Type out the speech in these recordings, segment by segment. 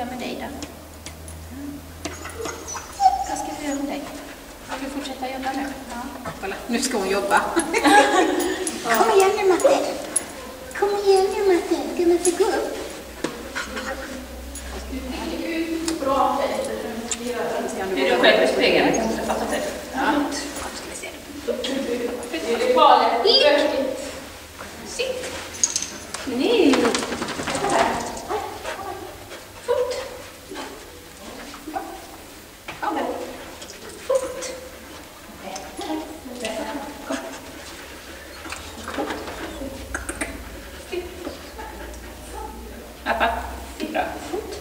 börja med dig då. Vad ska vi göra med dig? Ska du fortsätta jobba nu? Ja. Kolla, nu ska hon jobba. Kom igen nu, Matte. Kom igen nu, Matte. Ska Matte gå upp? Bra. Är du själv i spegeln? Jag fattar inte. Ja. Ska vi se. Det är farligt. Sitt. Nej. Fot. Fot. Appa. Bra. Fot.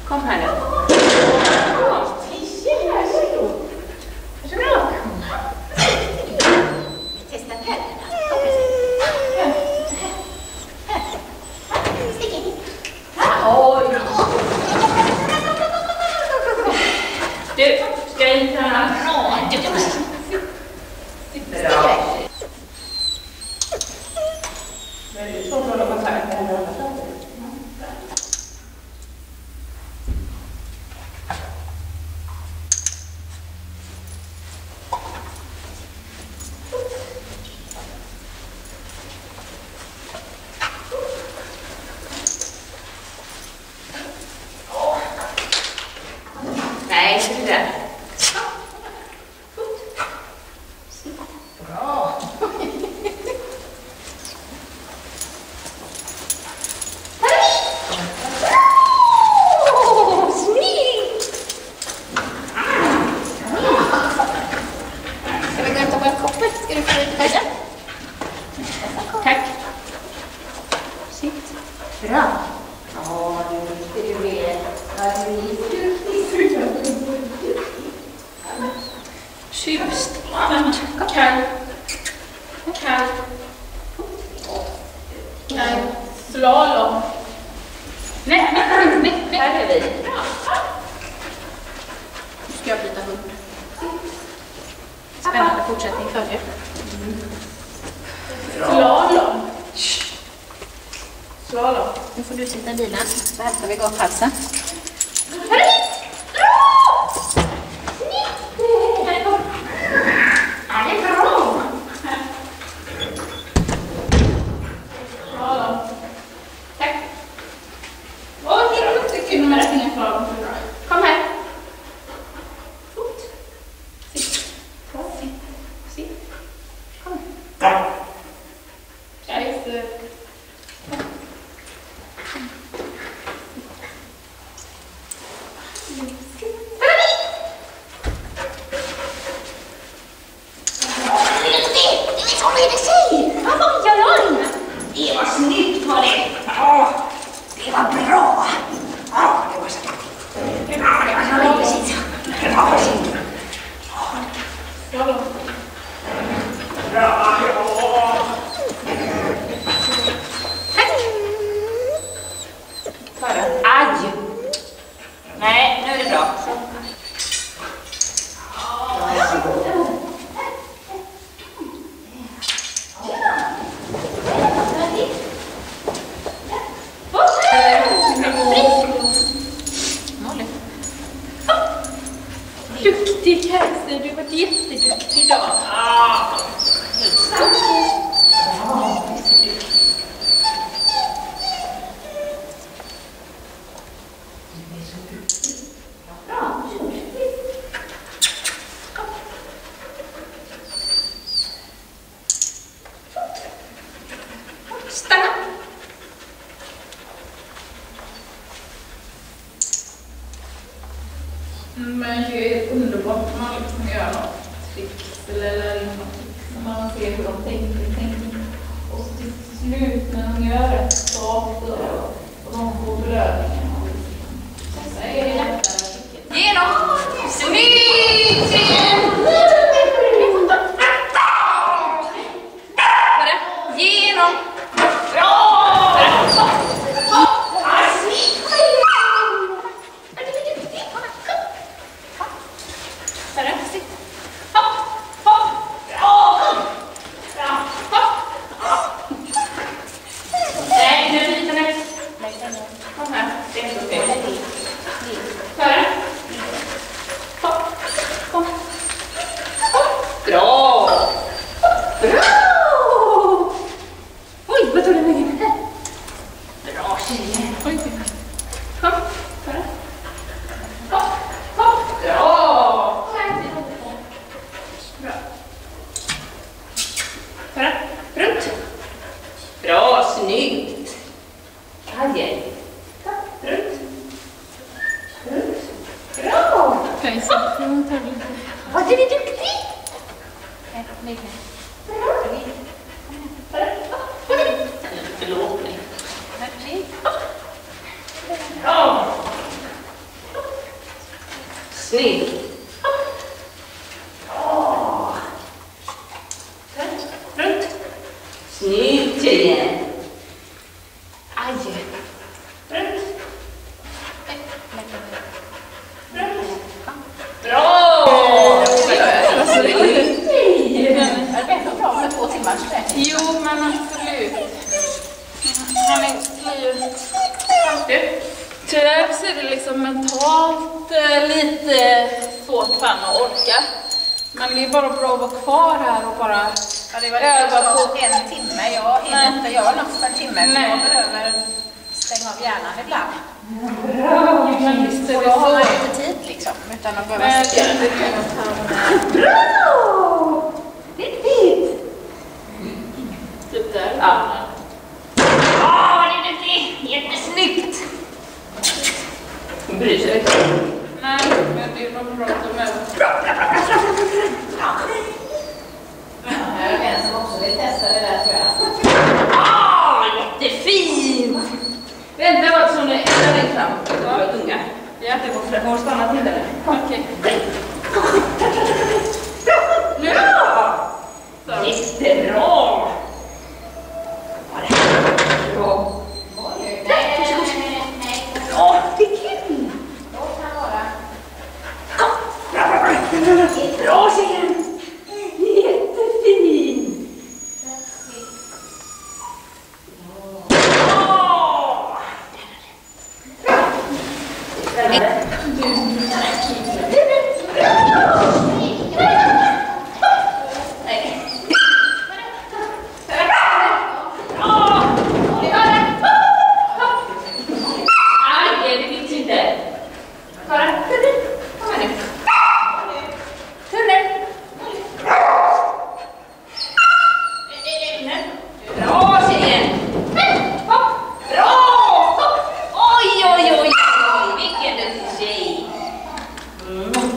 Kom här nu. Vi testar tänderna. Stick in. Oj. Du, ska jag inte ha? Nej, inte det. Bra. Snyggt! Ska vi gå och ta våra koppar? Ska du få lite höjda? Tack. Sitt. Bra. Ja, du är Tjuvstart. Kall. Kall. Kall. Slalom. Nej. Här är vi. Nu ska jag byta hund. Spännande fortsättning följer. Slalom. Slalom. Nu får du sitta i bilen. Så hälsar vi gaphalsen. Kom här. Fot. Sitt. Sitt. Kom här. Det var snyggt, var det. Ja, det var bra. Ja, det var så. Ja, det var så precis. Ja, precis. Bra. Stanna. Men det är underbart när man liksom gör något tricks eller lär in något tricks. När man ser hur de tänker. Och så till slut när de gör rätt sak och de får belöningen. Så är det lättare. Genom! Snyggt! Genom! Bra! Bra, snyggt. Aj. Runt. Bra. Okej, så runt här lite. Vad är du duktig? Förlåt mig. Bra. Snyggt. Runt. Snyggt tjejen. Aj. Runt. Bra! Jo, men absolut. Han är ju... Tyvärr så är det liksom mentalt lite svårt för honom att orka. Men det är bara bra att vara kvar här och bara öva på en timme. Jag hinner inte göra något för en timme. För jag behöver stänga av hjärnan ibland. bra. Men visst är det Då har så. man inte tid liksom. Utan att behöva Men sitta. Bra! Riktigt! Typ där. Ja. Vad är duktig! Jättesnyggt! Hon bryr sig inte. Nej, men det är nog bra att de är. Jag är en som också vill testa det där tror jag. Jättefint! Vänta bara som det är längst fram. Ja, unga. Ja, det var för att stanna till det. okej. Bra! Jättebra! Bra. Ja, det är kul! Bra tjejen! Jättefin!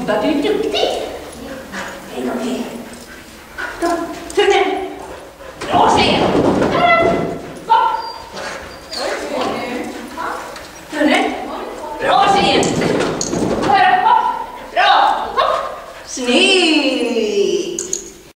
Vad du är duktig! En gång till. Tunnen! Bra tjejen!